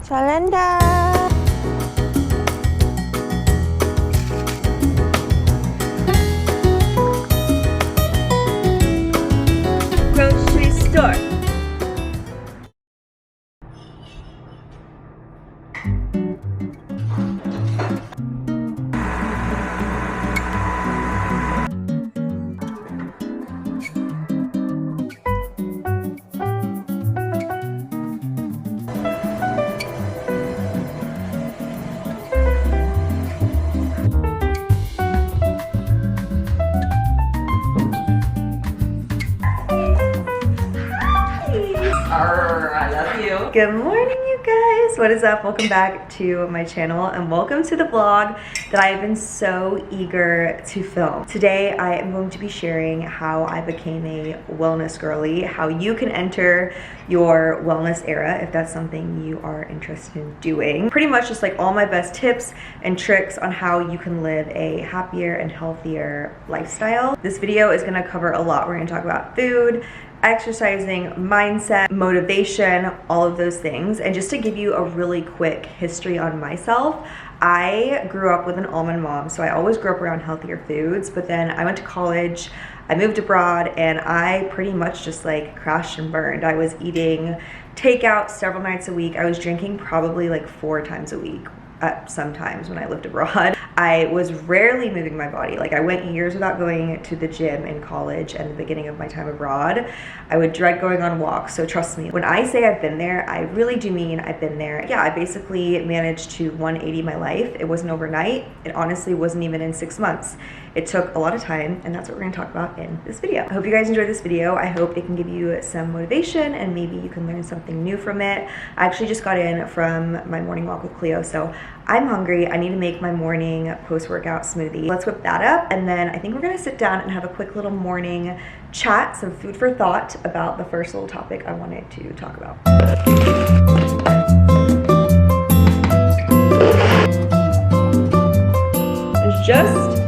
Calendar. Grocery store. I love you. Good morning, you guys. What is up? Welcome back to my channel and welcome to the vlog that I have been so eager to film. Today I am going to be sharing how I became a wellness girly, how you can enter your wellness era if that's something you are interested in doing. Pretty much just like all my best tips and tricks on how you can live a happier and healthier lifestyle. This video is going to cover a lot. We're going to talk about food, exercising, mindset, motivation, all of those things. And just to give you a really quick history on myself, I grew up with an almond mom, so I always grew up around healthier foods, but then I went to college, I moved abroad, and I pretty much just like crashed and burned. I was eating takeout several nights a week. I was drinking probably like 4 times a week. Sometimes when I lived abroad. I was rarely moving my body. Like I went years without going to the gym in college and the beginning of my time abroad. I would dread going on walks, so trust me. When I say I've been there, I really do mean I've been there. Yeah, I basically managed to 180 my life. It wasn't overnight. It honestly wasn't even in 6 months. It took a lot of time, and that's what we're gonna talk about in this video. I hope you guys enjoyed this video. I hope it can give you some motivation and maybe you can learn something new from it. I actually just got in from my morning walk with Cleo, so I'm hungry. I need to make my morning post-workout smoothie. Let's whip that up, and then I think we're gonna sit down and have a quick little morning chat, some food for thought about the first little topic I wanted to talk about. There's just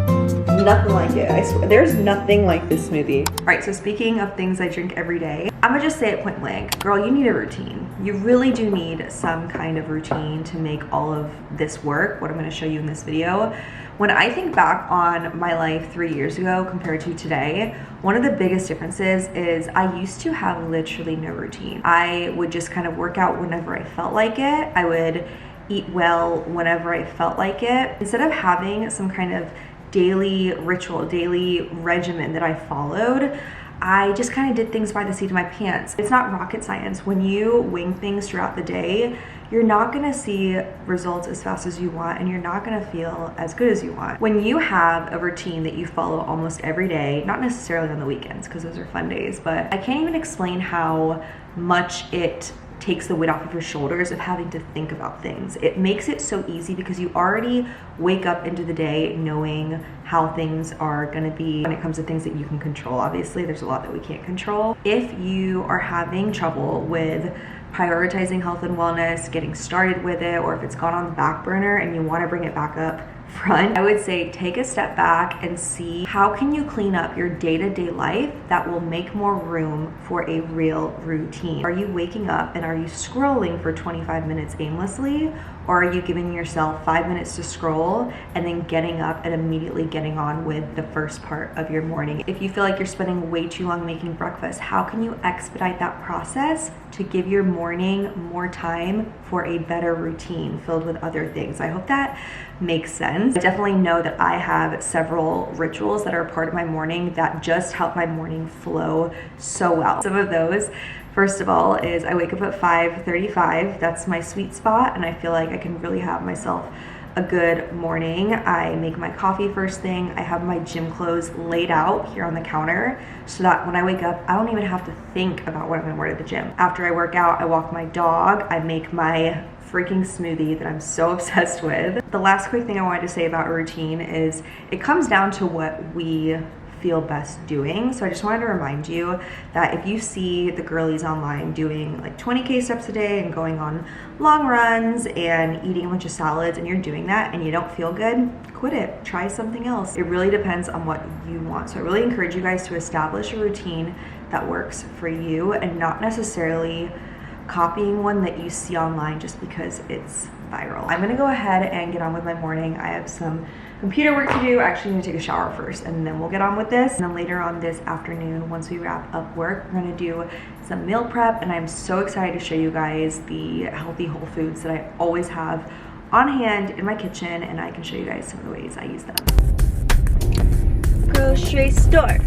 nothing like it. I swear, there's nothing like this smoothie. All right, so speaking of things I drink every day, I'm gonna just say it point blank. Girl, you need a routine. You really do need some kind of routine to make all of this work, what I'm gonna show you in this video. When I think back on my life 3 years ago compared to today, one of the biggest differences is I used to have literally no routine. I would just kind of work out whenever I felt like it. I would eat well whenever I felt like it. Instead of having some kind of daily ritual, daily regimen that I followed, I just kind of did things by the seat of my pants. It's not rocket science. When you wing things throughout the day, you're not gonna see results as fast as you want, and you're not gonna feel as good as you want. When you have a routine that you follow almost every day, not necessarily on the weekends, because those are fun days, but I can't even explain how much it takes the weight off of your shoulders of having to think about things. It makes it so easy because you already wake up into the day knowing how things are gonna be when it comes to things that you can control. Obviously, there's a lot that we can't control. If you are having trouble with prioritizing health and wellness, getting started with it, or if it's gone on the back burner and you wanna bring it back up front, I would say take a step back and see how can you clean up your day-to-day life that will make more room for a real routine. Are you waking up and are you scrolling for 25 minutes aimlessly, or are you giving yourself 5 minutes to scroll and then getting up and immediately getting on with the first part of your morning? If you feel like you're spending way too long making breakfast, how can you expedite that process to give your morning more time for a better routine filled with other things? I hope that makes sense. I definitely know that I have several rituals that are a part of my morning that just help my morning flow so well. Some of those, first of all, is I wake up at 5:35. That's my sweet spot, and I feel like I can really have myself a good morning. I make my coffee first thing. I have my gym clothes laid out here on the counter so that when I wake up, I don't even have to think about what I'm gonna wear to the gym. After I work out, I walk my dog. I make my freaking smoothie that I'm so obsessed with. The last quick thing I wanted to say about a routine is it comes down to what we feel best doing. So I just wanted to remind you that if you see the girlies online doing like 20K steps a day and going on long runs and eating a bunch of salads, and you're doing that and you don't feel good, quit it. Try something else. It really depends on what you want. So I really encourage you guys to establish a routine that works for you and not necessarily copying one that you see online just because it's viral. I'm gonna go ahead and get on with my morning. I have some computer work to do. Actually, I'm gonna take a shower first and then we'll get on with this. And then later on this afternoon, once we wrap up work, we're gonna do some meal prep, and I'm so excited to show you guys the healthy whole foods that I always have on hand in my kitchen, and I can show you guys some of the ways I use them. Grocery store,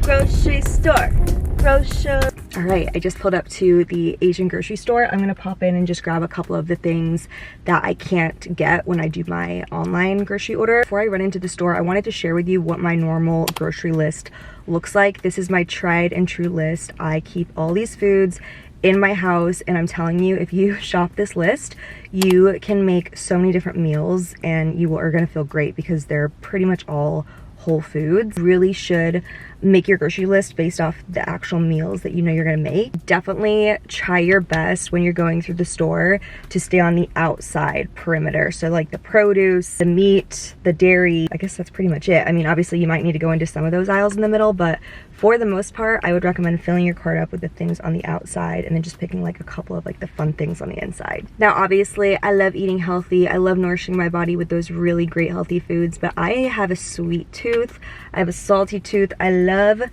grocery store, grocery. All right, I just pulled up to the Asian grocery store. I'm gonna pop in and just grab a couple of the things that I can't get when I do my online grocery order. Before I run into the store, I wanted to share with you what my normal grocery list looks like. This is my tried and true list. I keep all these foods in my house, and I'm telling you, if you shop this list, you can make so many different meals and you are gonna feel great because they're pretty much all whole foods. Really should make your grocery list based off the actual meals that you know you're gonna make. Definitely try your best when you're going through the store to stay on the outside perimeter. So like the produce, the meat, the dairy, I guess that's pretty much it. I mean, obviously you might need to go into some of those aisles in the middle, but for the most part, I would recommend filling your cart up with the things on the outside and then just picking like a couple of like the fun things on the inside. Now, obviously, I love eating healthy. I love nourishing my body with those really great healthy foods, but I have a sweet tooth. I have a salty tooth. I love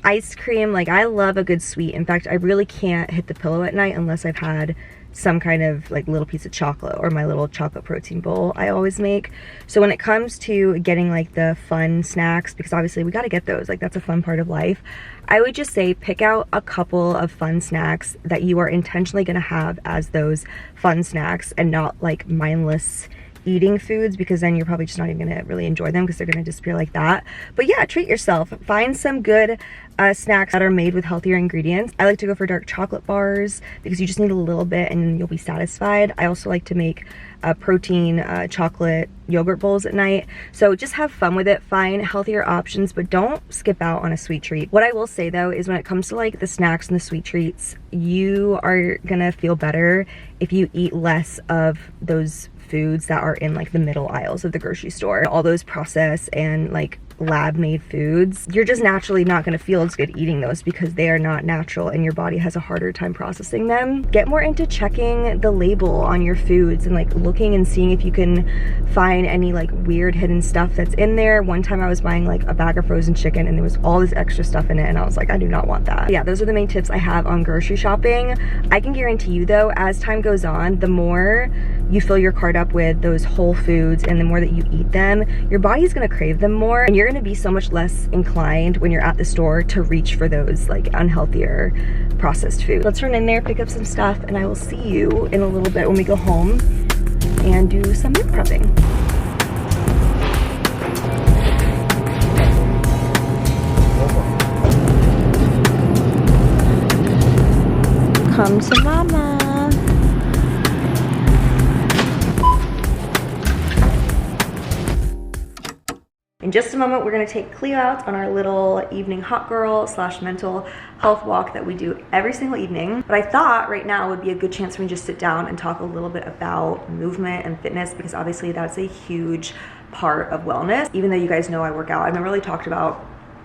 ice cream. Like, I love a good sweet. In fact, I really can't hit the pillow at night unless I've had some kind of like little piece of chocolate or my little chocolate protein bowl I always make. So when it comes to getting like the fun snacks, because obviously we got to get those, like that's a fun part of life, I would just say pick out a couple of fun snacks that you are intentionally going to have as those fun snacks and not like mindless eating foods, because then you're probably just not even gonna really enjoy them because they're gonna disappear like that. But yeah, treat yourself. Find some good snacks that are made with healthier ingredients. I like to go for dark chocolate bars because you just need a little bit and you'll be satisfied. I also like to make protein chocolate yogurt bowls at night. So just have fun with it. Find healthier options, but don't skip out on a sweet treat. What I will say though is when it comes to like the snacks and the sweet treats, you are gonna feel better if you eat less of those foods that are in like the middle aisles of the grocery store. All those processed and like lab made foods, you're just naturally not going to feel as good eating those because they are not natural and your body has a harder time processing them. Get more into checking the label on your foods and like looking and seeing if you can find any like weird hidden stuff that's in there. One time I was buying like a bag of frozen chicken and there was all this extra stuff in it and I was like, I do not want that. Yeah, those are the main tips I have on grocery shopping. I can guarantee you though, as time goes on, the more you fill your cart up with those whole foods and the more that you eat them, your body is going to crave them more and you're going to be so much less inclined when you're at the store to reach for those like unhealthier processed food. Let's run in there, pick up some stuff, and I will see you in a little bit when we go home and do some meal prepping. Come to mama. In just a moment, we're gonna take Cleo out on our little evening hot girl / mental health walk that we do every single evening. But I thought right now would be a good chance for me to just sit down and talk a little bit about movement and fitness, because obviously that's a huge part of wellness. Even though you guys know I work out, I've never really talked about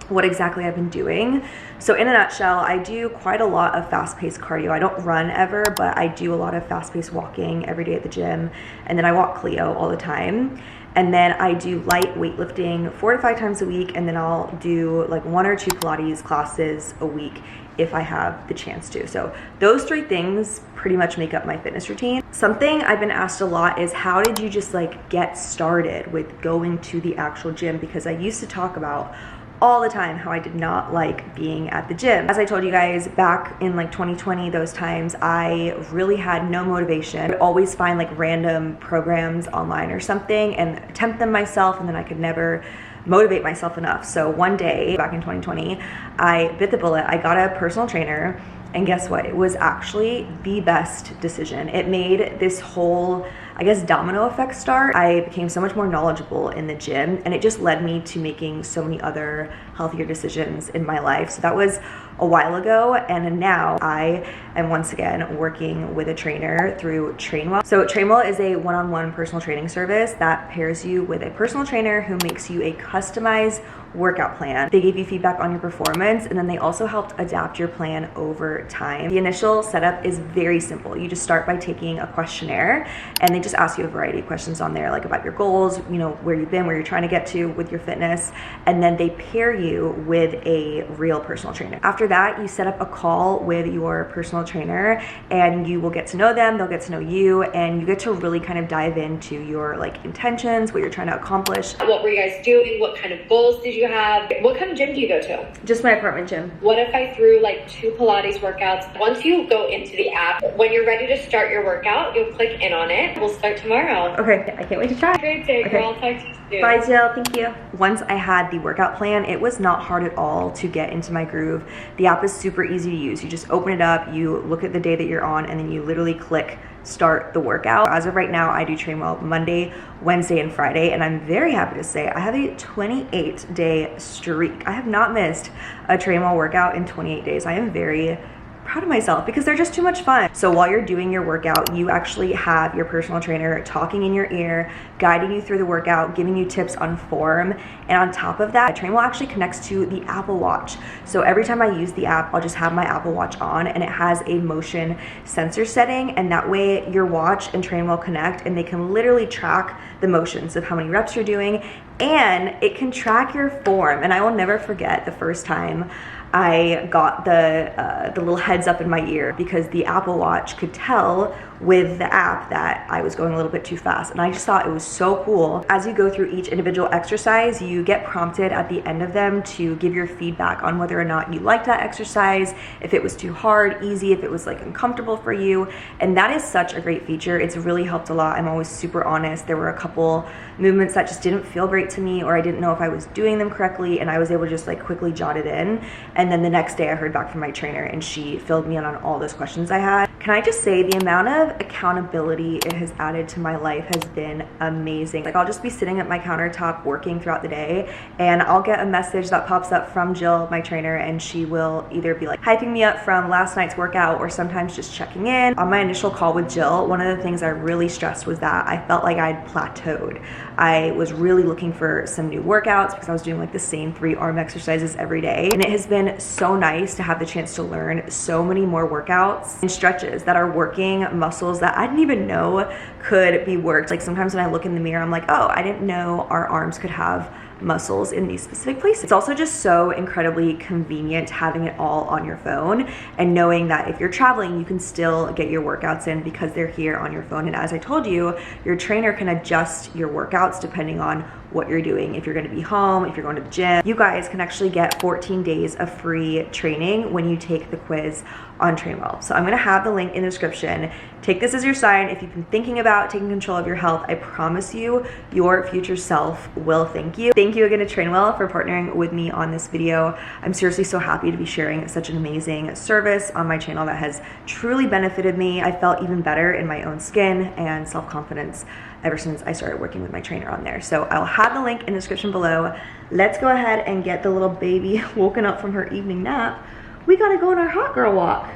what exactly I've been doing. So in a nutshell, I do quite a lot of fast-paced cardio. I don't run ever, but I do a lot of fast-paced walking every day at the gym. And then I walk Cleo all the time. And then I do light weightlifting 4 to 5 times a week, and then I'll do like 1 or 2 Pilates classes a week if I have the chance to. So those 3 things pretty much make up my fitness routine. Something I've been asked a lot is, how did you just like get started with going to the actual gym? Because I used to talk about all the time how I did not like being at the gym. As I told you guys, back in like 2020, those times I really had no motivation. I would always find like random programs online or something and attempt them myself, and then I could never motivate myself enough. So one day back in 2020, I bit the bullet. I got a personal trainer, and guess what? It was actually the best decision. It made this whole, I guess, domino effect start. I became so much more knowledgeable in the gym, and it just led me to making so many other healthier decisions in my life. So that was a while ago, and now I I'm once again working with a trainer through Trainwell. So Trainwell is a one-on-one personal training service that pairs you with a personal trainer who makes you a customized workout plan. They give you feedback on your performance, and then they also helped adapt your plan over time. The initial setup is very simple. You just start by taking a questionnaire, and they just ask you a variety of questions on there, like about your goals, you know, where you've been, where you're trying to get to with your fitness, and then they pair you with a real personal trainer. After that, you set up a call with your personal trainer, and you will get to know them, they'll get to know you, and you get to really kind of dive into your like intentions, what you're trying to accomplish. What were you guys doing? What kind of goals did you have? What kind of gym do you go to? Just my apartment gym. What if I threw like 2 Pilates workouts? Once you go into the app, when you're ready to start your workout, you'll click in on it. We'll start tomorrow. Okay, I can't wait to try. Great day, Okay. girl. I'll talk to you soon. Bye, Jill. Thank you. Once I had the workout plan, it was not hard at all to get into my groove. The app is super easy to use. You just open it up, you look at the day that you're on, and then you literally click start the workout. As of right now, I do Trainwell Monday, Wednesday, and Friday, and I'm very happy to say I have a 28-day streak. I have not missed a Trainwell workout in 28 days. I am very proud of myself because they're just too much fun. So while you're doing your workout, you actually have your personal trainer talking in your ear, guiding you through the workout, giving you tips on form. And on top of that, Trainwell actually connects to the Apple Watch. So every time I use the app, I'll just have my Apple Watch on, and it has a motion sensor setting, and that way your watch and Trainwell connect, and they can literally track the motions of how many reps you're doing, and it can track your form. And I will never forget the first time I got the little heads up in my ear because the Apple Watch could tell with the app that I was going a little bit too fast, and I just thought it was so cool. As you go through each individual exercise, you get prompted at the end of them to give your feedback on whether or not you liked that exercise, if it was too hard, easy, if it was like uncomfortable for you, and that is such a great feature. It's really helped a lot. I'm always super honest. There were a couple movements that just didn't feel great to me, or I didn't know if I was doing them correctly, and I was able to just like quickly jot it in. And then the next day I heard back from my trainer, and she filled me in on all those questions I had. Can I just say the amount of accountability it has added to my life has been amazing. Like, I'll just be sitting at my countertop working throughout the day, and I'll get a message that pops up from Jill, my trainer, and she will either be like hyping me up from last night's workout, or sometimes just checking in. On my initial call with Jill, one of the things I really stressed was that I felt like I'd plateaued. I was really looking for some new workouts because I was doing like the same 3 arm exercises every day, and it has been so nice to have the chance to learn so many more workouts and stretches that are working muscles that I didn't even know could be worked. Like, sometimes when I look in the mirror, I'm like, oh, I didn't know our arms could have muscles in these specific places. It's also just so incredibly convenient having it all on your phone, and knowing that if you're traveling, you can still get your workouts in because they're here on your phone. And as I told you, your trainer can adjust your workouts depending on what you're doing. If you're going to be home, if you're going to the gym, you guys can actually get 14 days of free training when you take the quiz on Trainwell. So I'm going to have the link in the description. Take this as your sign. If you've been thinking about taking control of your health, I promise you, your future self will thank you. Thank you again to Trainwell for partnering with me on this video. I'm seriously so happy to be sharing such an amazing service on my channel that has truly benefited me. I felt even better in my own skin and self-confidence ever since I started working with my trainer on there. So I'll have the link in the description below. Let's go ahead and get the little baby woken up from her evening nap. We gotta go on our hot girl walk.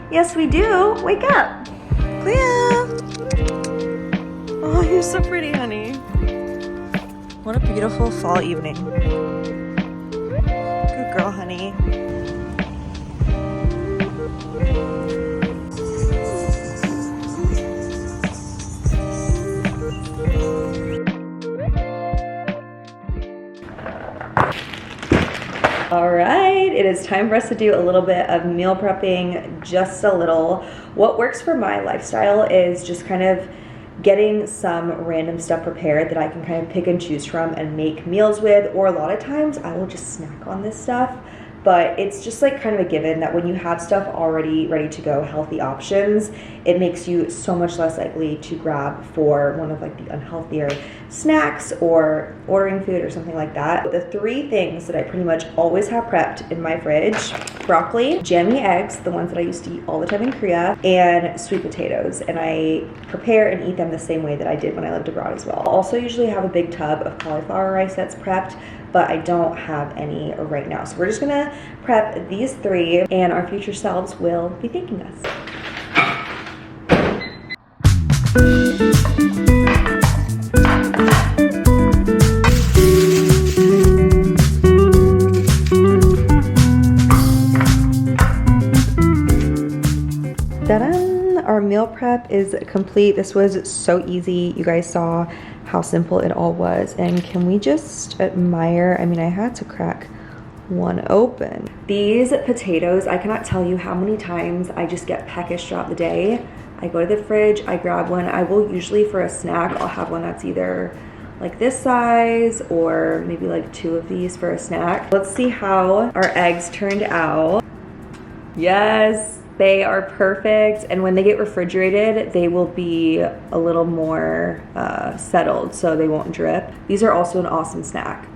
Yes, we do. Wake up. Clea. Oh, you're so pretty, honey. What a beautiful fall evening. Good girl, honey. All right, it is time for us to do a little bit of meal prepping, just a little. What works for my lifestyle is just kind of getting some random stuff prepared that I can kind of pick and choose from and make meals with, or a lot of times I will just snack on this stuff. But it's just like kind of a given that when you have stuff already ready to go, healthy options, it makes you so much less likely to grab for one of like the unhealthier snacks or ordering food or something like that. The 3 things that I pretty much always have prepped in my fridge: broccoli, jammy eggs, the ones that I used to eat all the time in Korea, and sweet potatoes. And I prepare and eat them the same way that I did when I lived abroad as well. I'll also usually have a big tub of cauliflower rice that's prepped, but I don't have any right now. So we're just gonna prep these 3 and our future selves will be thanking us. Ta-da! Our meal prep is complete. This was so easy. You guys saw how simple it all was. And can we just admire, I mean, I had to crack one open. These potatoes, I cannot tell you how many times I just get peckish throughout the day. I go to the fridge, I grab one. I will usually, for a snack, I'll have one that's either like this size or maybe like 2 of these for a snack. Let's see how our eggs turned out. Yes, they are perfect. And when they get refrigerated, they will be a little more settled so they won't drip. These are also an awesome snack.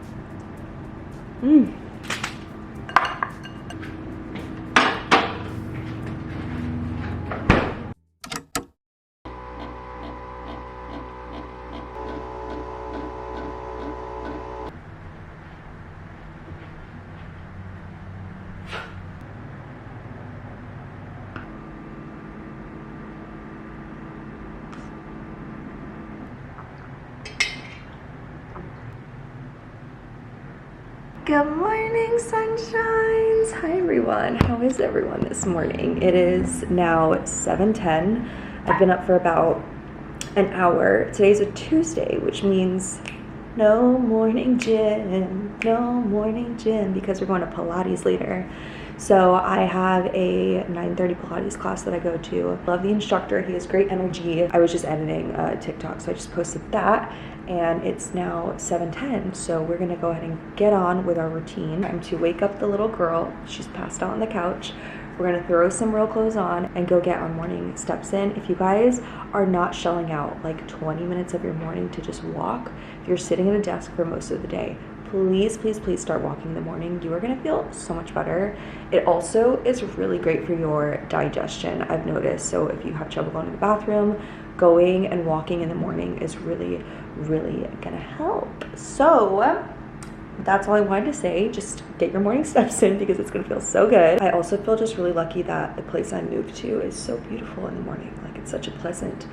Good morning, sunshines. Hi everyone. How is everyone this morning? It is now 7:10. I've been up for about an hour. Today's a Tuesday, which means no morning gym, because we're going to Pilates later. So I have a 9:30 Pilates class that I go to. Love the instructor. He has great energy. I was just editing TikTok, so I just posted that. And it's now 7:10, so we're gonna go ahead and get on with our routine. I'm to wake up the little girl. She's passed out on the couch. We're gonna throw some real clothes on and go get our morning steps in. If you guys are not shelling out like 20 minutes of your morning to just walk, if you're sitting at a desk for most of the day, please, please, please start walking in the morning. You are gonna feel so much better. It also is really great for your digestion, I've noticed. So if you have trouble going to the bathroom, going and walking in the morning is really gonna help. So that's all I wanted to say. Just get your morning steps in because it's gonna feel so good. I also feel just really lucky that the place I moved to is so beautiful in the morning. Like, it's such a pleasant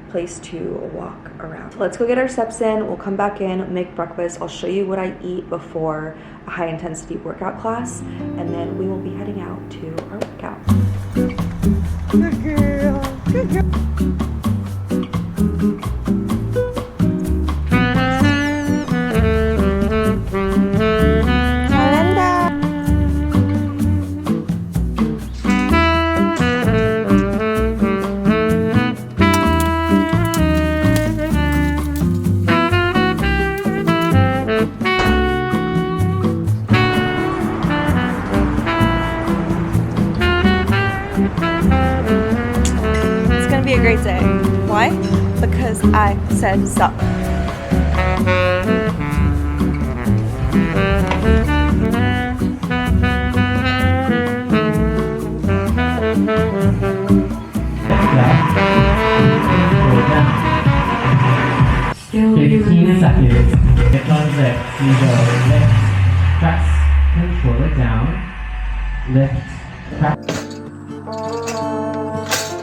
place to walk around. So let's go get our steps in. We'll come back in, make breakfast. I'll show you what I eat before a high intensity workout class, and then we will be heading out to our workout. Good girl, good girl. A great day. Why? Because I said so. Still 15 seconds. Hip lift. You go lift, press, control it down. Lift, press.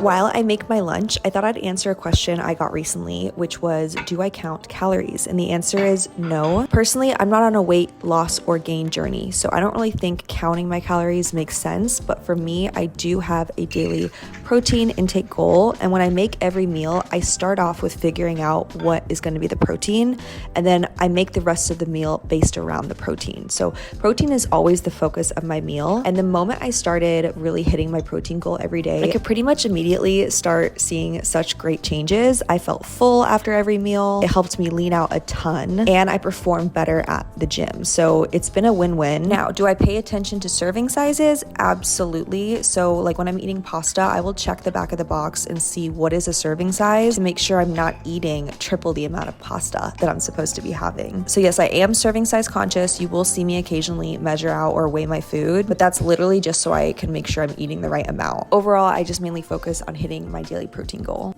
While I make my lunch, I thought I'd answer a question I got recently, which was, do I count calories? And the answer is no. Personally, I'm not on a weight loss or gain journey, so I don't really think counting my calories makes sense. But for me, I do have a daily protein intake goal. And when I make every meal, I start off with figuring out what is going to be the protein, and then I make the rest of the meal based around the protein. So protein is always the focus of my meal. And the moment I started really hitting my protein goal every day, I could pretty much immediately start seeing such great changes. I felt full after every meal. It helped me lean out a ton, and I performed better at the gym. So it's been a win-win. Now, do I pay attention to serving sizes? Absolutely. So like when I'm eating pasta, I will check the back of the box and see what is a serving size to make sure I'm not eating triple the amount of pasta that I'm supposed to be having. So yes, I am serving size conscious. You will see me occasionally measure out or weigh my food, but that's literally just so I can make sure I'm eating the right amount. Overall, I just mainly focus on hitting my daily protein goal.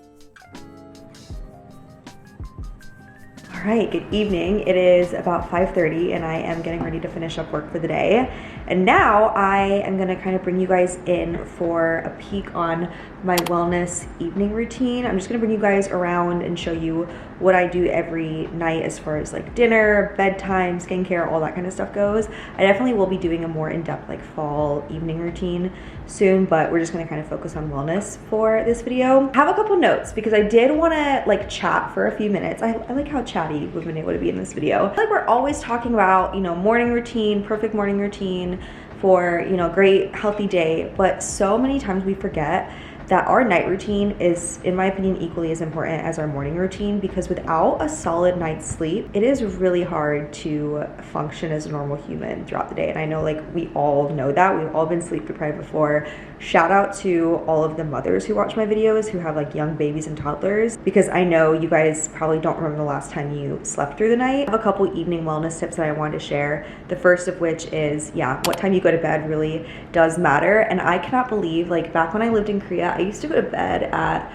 All right, good evening. It is about 5:30 and I am getting ready to finish up work for the day. And now I am gonna kind of bring you guys in for a peek on my wellness evening routine. I'm just gonna bring you guys around and show you what I do every night as far as like dinner, bedtime, skincare, all that kind of stuff goes. I definitely will be doing a more in-depth like fall evening routine soon, but we're just gonna kind of focus on wellness for this video. I have a couple notes because I did wanna like chat for a few minutes. I like how chatty we've been able to be in this video. I feel like we're always talking about, you know, morning routine, perfect morning routine for, you know, great healthy day, but so many times we forget that our night routine is, in my opinion, equally as important as our morning routine, because without a solid night's sleep, it is really hard to function as a normal human throughout the day. And I know like we all know that. We've all been sleep deprived before. Shout out to all of the mothers who watch my videos who have like young babies and toddlers, because I know you guys probably don't remember the last time you slept through the night. I have a couple evening wellness tips that I wanted to share. The first of which is, yeah, what time you go to bed really does matter. And I cannot believe, like back when I lived in Korea, I used to go to bed at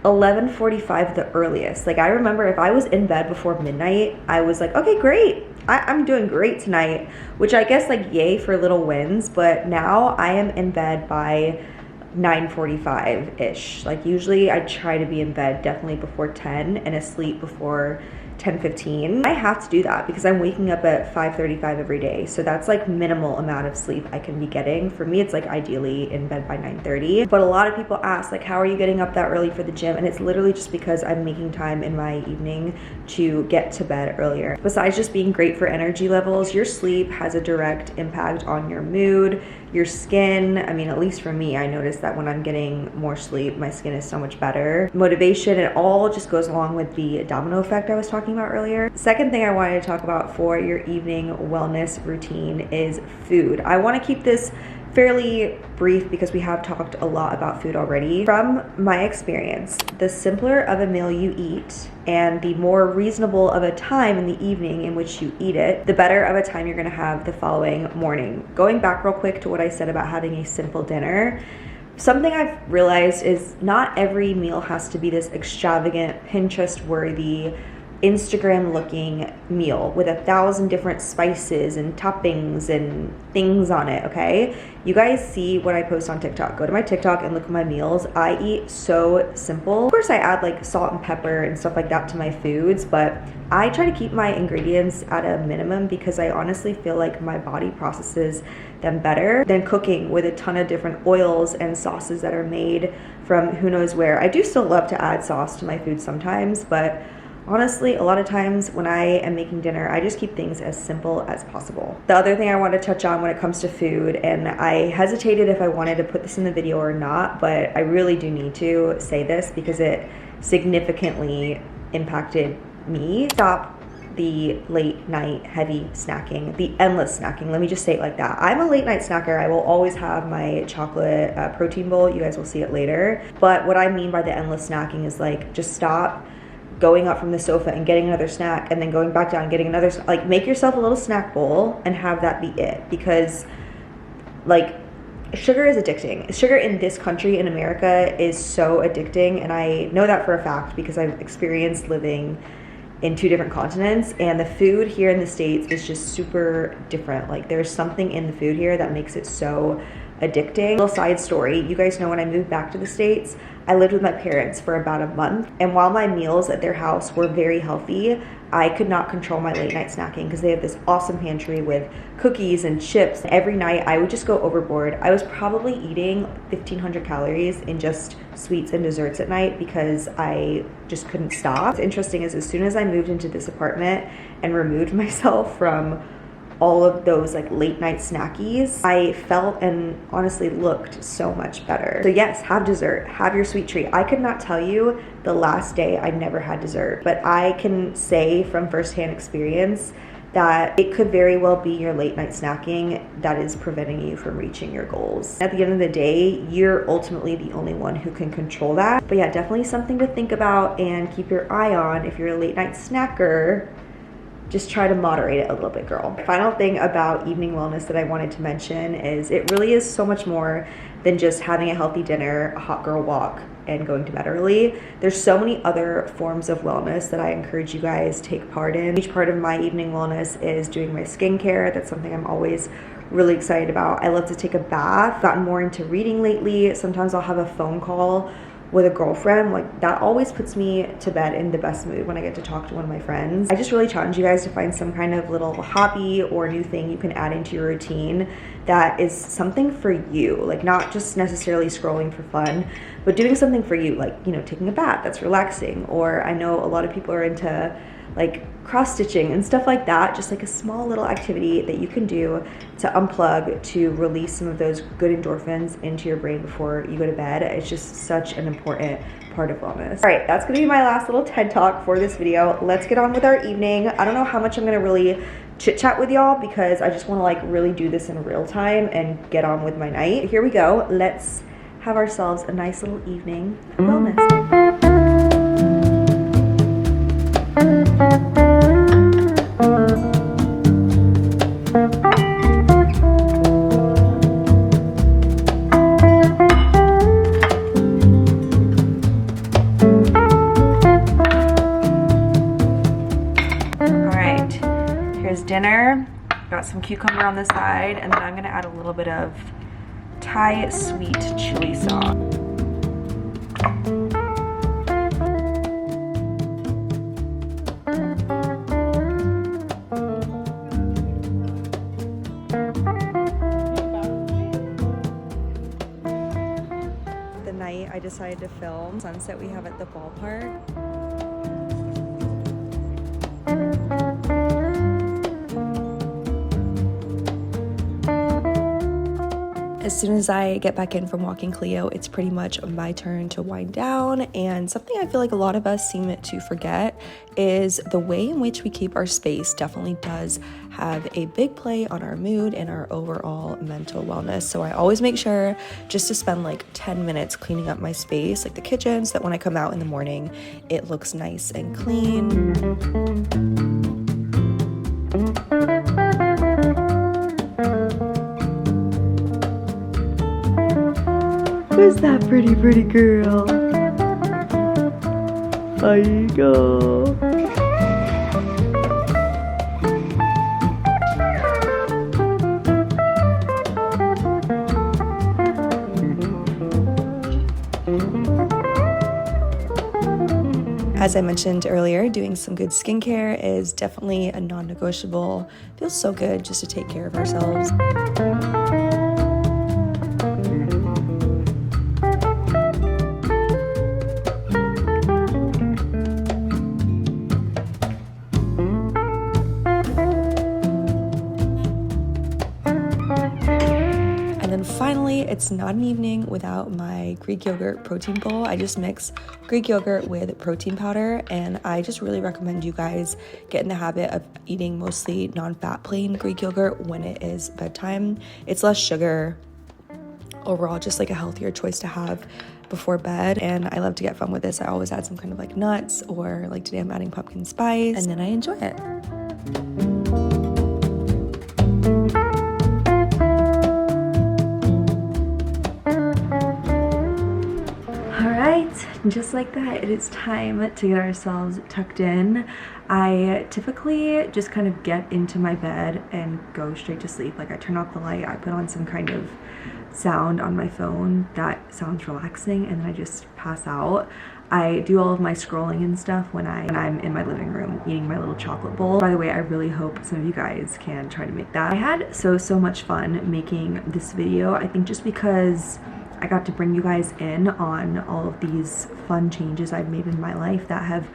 11:45 the earliest. Like I remember if I was in bed before midnight, I was like, okay, great. I'm doing great tonight, which I guess like yay for little wins, but now I am in bed by 9:45-ish. Like usually I try to be in bed definitely before 10 and asleep before 10:15. I have to do that because I'm waking up at 5:35 every day. So that's like minimal amount of sleep I can be getting. For me, it's like ideally in bed by 9:30. But a lot of people ask like, how are you getting up that early for the gym? And it's literally just because I'm making time in my evening to get to bed earlier. Besides just being great for energy levels, your sleep has a direct impact on your mood, your skin. I mean, at least for me, I notice that when I'm getting more sleep, my skin is so much better. Motivation, it all just goes along with the domino effect I was talking about earlier. Second thing I wanted to talk about for your evening wellness routine is food. I want to keep this fairly brief because we have talked a lot about food already. From my experience, the simpler of a meal you eat and the more reasonable of a time in the evening in which you eat it, the better of a time you're gonna have the following morning. Going back real quick to what I said about having a simple dinner, something I've realized is not every meal has to be this extravagant, Pinterest-worthy, Instagram-looking meal with 1,000 different spices and toppings and things on it, okay? You guys see what I post on TikTok. Go to my TikTok and look at my meals. I eat so simple. Of course, I add like salt and pepper and stuff like that to my foods, but I try to keep my ingredients at a minimum because I honestly feel like my body processes them better than cooking with a ton of different oils and sauces that are made from who knows where. I do still love to add sauce to my food sometimes, but honestly, a lot of times when I am making dinner, I just keep things as simple as possible. The other thing I want to touch on when it comes to food, and I hesitated if I wanted to put this in the video or not, but I really do need to say this because it significantly impacted me. Stop the late night heavy snacking, the endless snacking. Let me just say it like that. I'm a late night snacker. I will always have my chocolate protein bowl. You guys will see it later. But what I mean by the endless snacking is like, just stop going up from the sofa and getting another snack and then going back down and getting another, like make yourself a little snack bowl and have that be it, because like sugar is addicting. Sugar in this country, in America, is so addicting, and I know that for a fact because I've experienced living in 2 different continents, and the food here in the States is just super different. Like there's something in the food here that makes it so addicting. Little side story, you guys know when I moved back to the States, I lived with my parents for about a month, and while my meals at their house were very healthy, I could not control my late night snacking because they have this awesome pantry with cookies and chips. Every night I would just go overboard. I was probably eating 1,500 calories in just sweets and desserts at night because I just couldn't stop. What's interesting is as soon as I moved into this apartment and removed myself from all of those like late night snackies, I felt and honestly looked so much better. So yes, have dessert, have your sweet treat. I could not tell you the last day I never had dessert, but I can say from firsthand experience that it could very well be your late night snacking that is preventing you from reaching your goals. At the end of the day, you're ultimately the only one who can control that. But yeah, definitely something to think about and keep your eye on if you're a late night snacker. just try to moderate it a little bit, girl. Final thing about evening wellness that I wanted to mention is it really is so much more than just having a healthy dinner, a hot girl walk, and going to bed early. There's so many other forms of wellness that I encourage you guys to take part in. Each part of my evening wellness is doing my skincare. That's something I'm always really excited about. I love to take a bath. Gotten more into reading lately. Sometimes I'll have a phone call with a girlfriend. Like, that always puts me to bed in the best mood when I get to talk to one of my friends. I just really challenge you guys to find some kind of little hobby or new thing you can add into your routine that is something for you, like not just necessarily scrolling for fun, but doing something for you, like, you know, taking a bath that's relaxing. Or I know a lot of people are into like cross stitching and stuff like that, just like a small little activity that you can do to unplug, to release some of those good endorphins into your brain before you go to bed. It's just such an important part of wellness. All right, that's gonna be my last little TED talk for this video. Let's get on with our evening. I don't know how much I'm gonna really chit chat with y'all because I just wanna like really do this in real time and get on with my night. Here we go. Let's have ourselves a nice little evening of wellness. Dinner, got some cucumber on the side, and then I'm gonna add a little bit of Thai sweet chili sauce. The night I decided to film sunset we have at the ballpark. As soon as I get back in from walking Cleo, it's pretty much my turn to wind down. And something I feel like a lot of us seem to forget is the way in which we keep our space definitely does have a big play on our mood and our overall mental wellness. So I always make sure just to spend like 10 minutes cleaning up my space, like the kitchen, so that when I come out in the morning, it looks nice and clean. Who's that pretty girl? There you go. As I mentioned earlier, doing some good skincare is definitely a non-negotiable. Feels so good just to take care of ourselves. Finally, it's not an evening without my Greek yogurt protein bowl. I just mix Greek yogurt with protein powder, and I just really recommend you guys get in the habit of eating mostly non-fat plain Greek yogurt when it is bedtime. It's less sugar. Overall, just like a healthier choice to have before bed. And I love to get fun with this. I always add some kind of like nuts, or like today I'm adding pumpkin spice, and then I enjoy it. Just like that, it is time to get ourselves tucked in. I typically just kind of get into my bed and go straight to sleep. Like, I turn off the light, I put on some kind of sound on my phone that sounds relaxing, and then I just pass out. I do all of my scrolling and stuff when I'm in my living room eating my little chocolate bowl. By the way, I really hope some of you guys can try to make that. I had so much fun making this video. I think just because I got to bring you guys in on all of these fun changes I've made in my life that have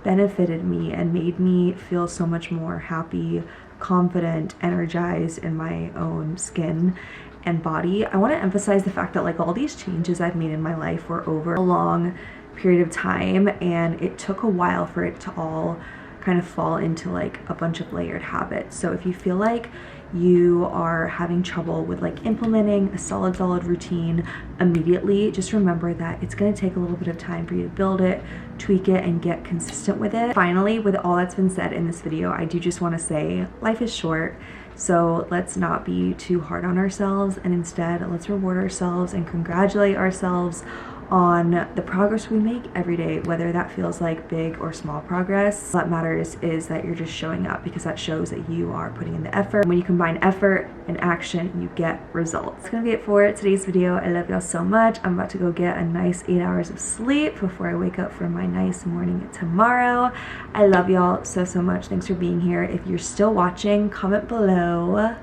benefited me and made me feel so much more happy, confident, energized in my own skin and body. I want to emphasize the fact that like all these changes I've made in my life were over a long period of time, and it took a while for it to all kind of fall into like a bunch of layered habits. So if you feel like you are having trouble with like implementing a solid routine immediately, just remember that it's going to take a little bit of time for you to build it, tweak it, and get consistent with it. Finally, with all that's been said in this video, I do just want to say life is short. So let's not be too hard on ourselves, and instead let's reward ourselves and congratulate ourselves on the progress we make every day, whether that feels like big or small progress. What matters is that you're just showing up, because that shows that you are putting in the effort. When you combine effort and action, you get results. That's gonna be it for today's video. I love y'all so much. I'm about to go get a nice 8 hours of sleep before I wake up for my nice morning tomorrow. I love y'all so much. Thanks for being here. If you're still watching, comment below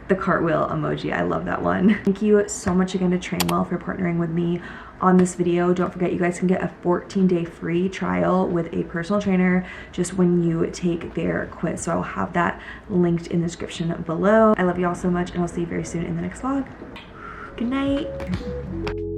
the cartwheel emoji. I love that one. Thank you so much again to Trainwell for partnering with me on this video. Don't forget, you guys can get a 14-day free trial with a personal trainer just when you take their quiz. So I'll have that linked in the description below. I love you all so much, and I'll see you very soon in the next vlog. Good night.